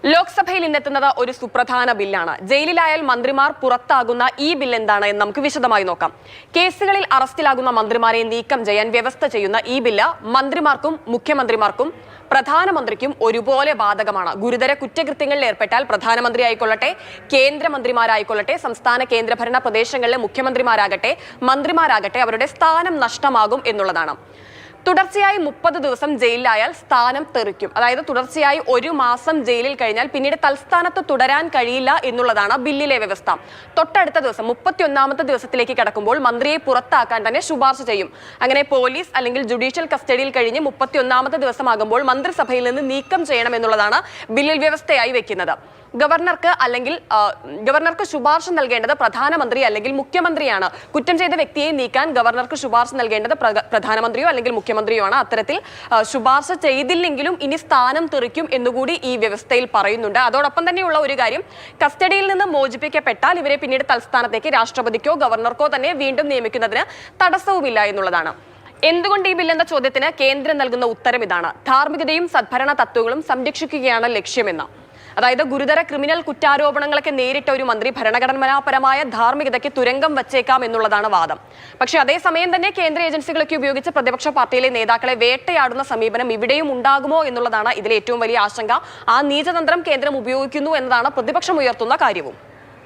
ലോക്സഭയിൽ ഇന്നെത്തുന്നത് ഒരു സുപ്രധാന ബില്ലാണ്. ജയിലിലായാൽ മന്ത്രിമാർ പുറത്താകുന്ന ഈ ബിൽ എന്താണ് എന്ന് നമുക്ക് വിശദമായി നോക്കാം. കേസുകളിൽ അറസ്റ്റിലാകുന്ന മന്ത്രിമാരെ നീക്കം ചെയ്യാൻ വ്യവസ്ഥ ചെയ്യുന്ന ഈ ബില്ല് മന്ത്രിമാർക്കും മുഖ്യമന്ത്രിമാർക്കും പ്രധാനമന്ത്രിക്കും ഒരുപോലെ ബാധകമാണ്. ഗുരുതര കുറ്റകൃത്യങ്ങളിൽ ഏർപ്പെട്ടാൽ പ്രധാനമന്ത്രി ആയിക്കൊള്ളട്ടെ, കേന്ദ്രമന്ത്രിമാരായിക്കൊള്ളട്ടെ, സംസ്ഥാന കേന്ദ്രഭരണ പ്രദേശങ്ങളിലെ മുഖ്യമന്ത്രിമാരാകട്ടെ, മന്ത്രിമാരാകട്ടെ, അവരുടെ സ്ഥാനം നഷ്ടമാകും എന്നുള്ളതാണ്. തുടർച്ചയായി 30 ദിവസം ജയിലിലായാൽ സ്ഥാനം തെറിക്കും. അതായത് തുടർച്ചയായി 1 മാസം ജയിലിൽ കഴിഞ്ഞാൽ പിന്നീട് തൽസ്ഥാനത്ത് തുടരാൻ കഴിയില്ല എന്നുള്ളതാണ് ബില്ലിലെ വ്യവസ്ഥ. തൊട്ടടുത്ത ദിവസം 31ാമത്തെ ദിവസത്തിലേക്ക് കടക്കുമ്പോൾ മന്ത്രിയെ പുറത്താക്കാൻ തന്നെ ശുപാർശ ചെയ്യും. അങ്ങനെ പോലീസ് അല്ലെങ്കിൽ ജുഡീഷ്യൽ കസ്റ്റഡിയിൽ കഴിഞ്ഞ് 31ാമത്തെ ദിവസമാകുമ്പോൾ മന്ത്രിസഭയിൽ നിന്ന് നീക്കം ചെയ്യണം എന്നുള്ളതാണ് ബില്ലിൽ വ്യവസ്ഥയായി വെക്കുന്നത്. ഗവർണർക്ക് ശുപാർശ നൽകേണ്ടത് പ്രധാനമന്ത്രി അല്ലെങ്കിൽ മുഖ്യമന്ത്രിയാണ്. കുറ്റം ചെയ്ത വ്യക്തിയെ നീക്കാൻ ഗവർണർക്ക് ശുപാർശ നൽകേണ്ടത് പ്രധാനമന്ത്രിയോ അല്ലെങ്കിൽ മുഖ്യമന്ത്രിയോ ആണ്. അത്തരത്തിൽ ശുപാർശ ചെയ്തില്ലെങ്കിലും ഇനി സ്ഥാനം തെറിക്കും എന്നുകൂടി ഈ വ്യവസ്ഥയിൽ പറയുന്നുണ്ട്. അതോടൊപ്പം തന്നെയുള്ള ഒരു കാര്യം, കസ്റ്റഡിയിൽ നിന്ന് മോചിപ്പിക്കപ്പെട്ടാൽ ഇവരെ പിന്നീട് തൽസ്ഥാനത്തേക്ക് രാഷ്ട്രപതിക്കോ ഗവർണർക്കോ തന്നെ വീണ്ടും നിയമിക്കുന്നതിന് തടസ്സവുമില്ല എന്നുള്ളതാണ്. എന്തുകൊണ്ട് ഈ ബിൽ എന്ന ചോദ്യത്തിന് കേന്ദ്രം നൽകുന്ന ഉത്തരം ഇതാണ്: ധാർമ്മികതയും സദ്ഭരണ തത്വങ്ങളും സംരക്ഷിക്കുകയാണ് ലക്ഷ്യമെന്ന്. അതായത് ഗുരുതര ക്രിമിനൽ കുറ്റാരോപണങ്ങളൊക്കെ നേരിട്ട ഒരു മന്ത്രി ഭരണഘടനാപരമായ ധാർമ്മികതയ്ക്ക് തുരങ്കം വച്ചേക്കാം എന്നുള്ളതാണ് വാദം. പക്ഷേ അതേസമയം തന്നെ കേന്ദ്ര ഏജൻസികളൊക്കെ ഉപയോഗിച്ച് പ്രതിപക്ഷ പാർട്ടിയിലെ നേതാക്കളെ വേട്ടയാടുന്ന സമീപനം ഇവിടെയും ഉണ്ടാകുമോ എന്നുള്ളതാണ് ഇതിലെ ഏറ്റവും വലിയ ആശങ്ക. ആ നീചതന്ത്രം കേന്ദ്രം ഉപയോഗിക്കുന്നു എന്നതാണ് പ്രതിപക്ഷം ഉയർത്തുന്ന കാര്യവും.